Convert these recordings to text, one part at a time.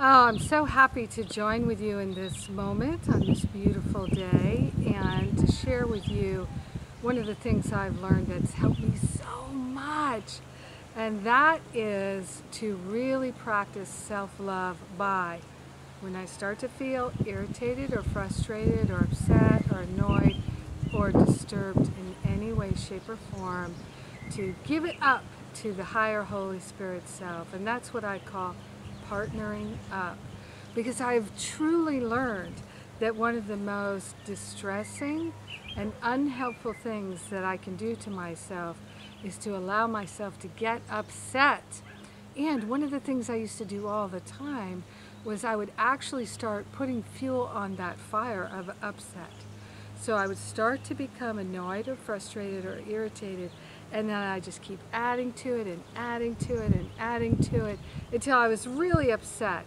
Oh, I'm so happy to join with you in this moment on this beautiful day and to share with you one of the things I've learned that's helped me so much. And that is to really practice self-love by when I start to feel irritated or frustrated or upset or annoyed or disturbed in any way, shape, or form, to give it up to the higher Holy Spirit self. And that's what I call partnering up. Because I've truly learned that one of the most distressing and unhelpful things that I can do to myself is to allow myself to get upset. And one of the things I used to do all the time was I would actually start putting fuel on that fire of upset. So I would start to become annoyed or frustrated or irritated, and then I just keep adding to it and adding to it and adding to it until I was really upset.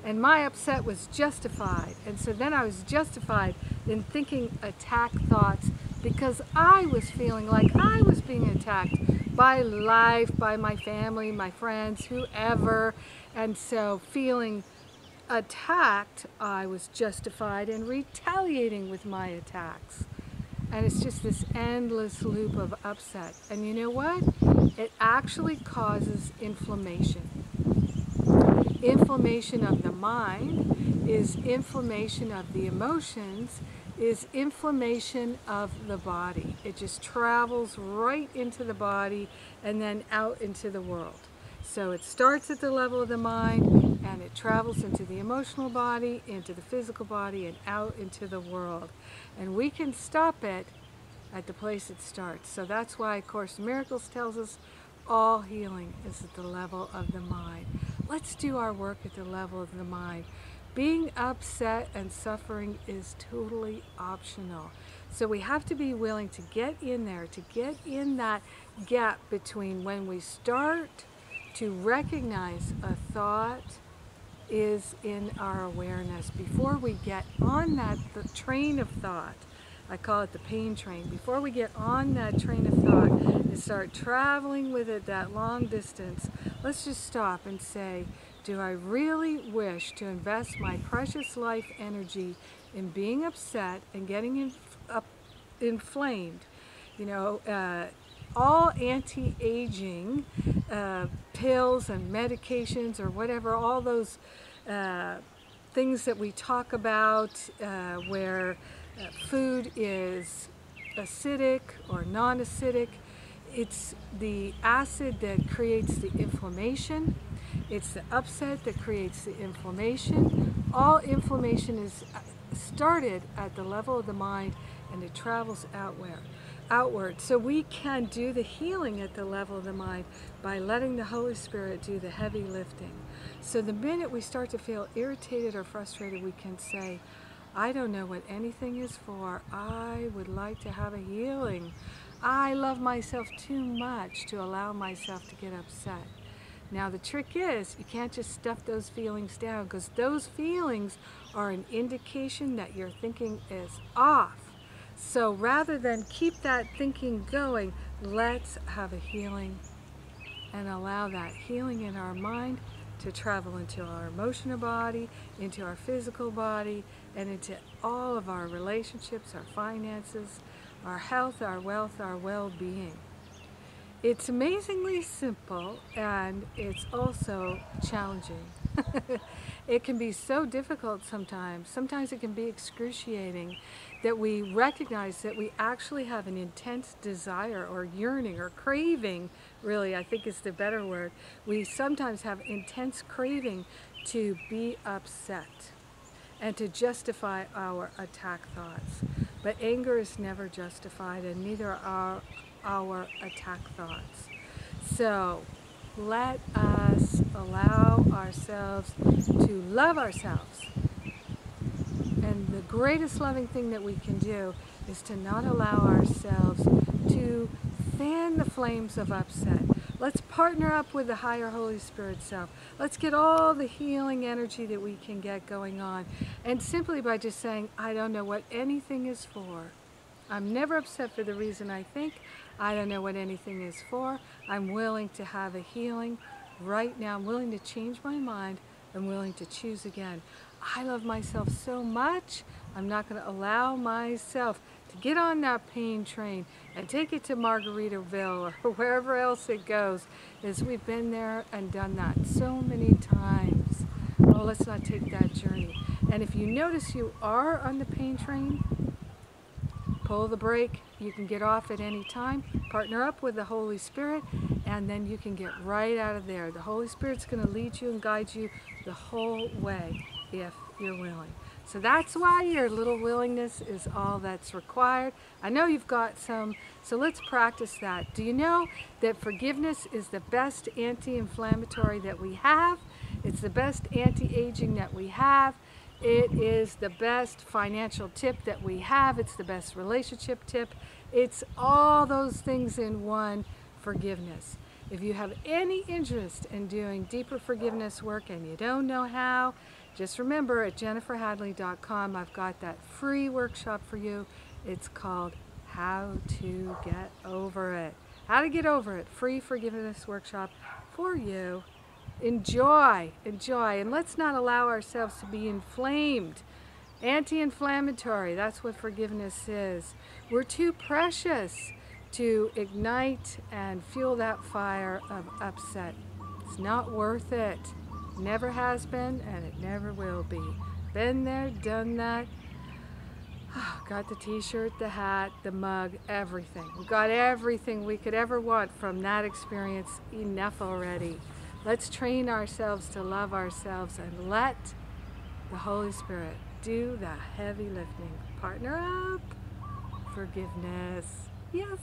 And my upset was justified. And so then I was justified in thinking attack thoughts because I was feeling like I was being attacked by life, by my family, my friends, whoever. And so feeling attacked, I was justified in retaliating with my attacks. And it's just this endless loop of upset. And you know what? It actually causes inflammation. Inflammation of the mind is inflammation of the emotions, is inflammation of the body. It just travels right into the body and then out into the world. So it starts at the level of the mind and it travels into the emotional body, into the physical body, and out into the world. And we can stop it at the place it starts. So that's why A Course in Miracles tells us all healing is at the level of the mind. Let's do our work at the level of the mind. Being upset and suffering is totally optional. So we have to be willing to get in there, to get in that gap between when we start to recognize a thought is in our awareness. Before we get on the train of thought, I call it the pain train. Before we get on that train of thought and start traveling with it that long distance, let's just stop and say, do I really wish to invest my precious life energy in being upset and getting inflamed? You know, all anti-aging pills and medications or whatever, all those things that we talk about where food is acidic or non-acidic. It's the acid that creates the inflammation. It's the upset that creates the inflammation. All inflammation is started at the level of the mind and it travels outward. So we can do the healing at the level of the mind by letting the Holy Spirit do the heavy lifting. So the minute we start to feel irritated or frustrated, we can say, I don't know what anything is for. I would like to have a healing. I love myself too much to allow myself to get upset. Now the trick is, you can't just stuff those feelings down, because those feelings are an indication that your thinking is off. So rather than keep that thinking going, let's have a healing and allow that healing in our mind to travel into our emotional body, into our physical body, and into all of our relationships, our finances, our health, our wealth, our well-being. It's amazingly simple, and it's also challenging. It can be so difficult sometimes. Sometimes it can be excruciating that we recognize that we actually have an intense desire or yearning or craving, really, I think is the better word. We sometimes have intense craving to be upset and to justify our attack thoughts. But anger is never justified, and neither are our attack thoughts. So let us allow ourselves to love ourselves. And the greatest loving thing that we can do is to not allow ourselves to fan the flames of upset. Let's partner up with the higher Holy Spirit self. Let's get all the healing energy that we can get going on. And simply by just saying, I don't know what anything is for. I'm never upset for the reason I think. I don't know what anything is for. I'm willing to have a healing right now. I'm willing to change my mind am willing to choose again. I love myself so much, I'm not going to allow myself to get on that pain train and take it to Margaritaville or wherever else it goes, as we've been there and done that so many times. Oh, let's not take that journey. And if you notice you are on the pain train, pull the brake. You can get off at any time. Partner up with the Holy Spirit, and then you can get right out of there. The Holy Spirit's going to lead you and guide you the whole way if you're willing. So that's why your little willingness is all that's required. I know you've got some, so let's practice that. Do you know that forgiveness is the best anti-inflammatory that we have? It's the best anti-aging that we have. It is the best financial tip that we have. It's the best relationship tip. It's all those things in one, forgiveness. If you have any interest in doing deeper forgiveness work and you don't know how, just remember at jenniferhadley.com I've got that free workshop for you. It's called How to Get Over It. How to Get Over It. Free forgiveness workshop for you. Enjoy, enjoy, and let's not allow ourselves to be inflamed. Anti-inflammatory, that's what forgiveness is. We're too precious to ignite and fuel that fire of upset. It's not worth it. Never has been, and it never will be. Been there, done that. Got the t-shirt, the hat, the mug, everything. We got everything we could ever want from that experience. Enough already. Let's train ourselves to love ourselves and let the Holy Spirit do the heavy lifting. Partner up. Forgiveness. Yes.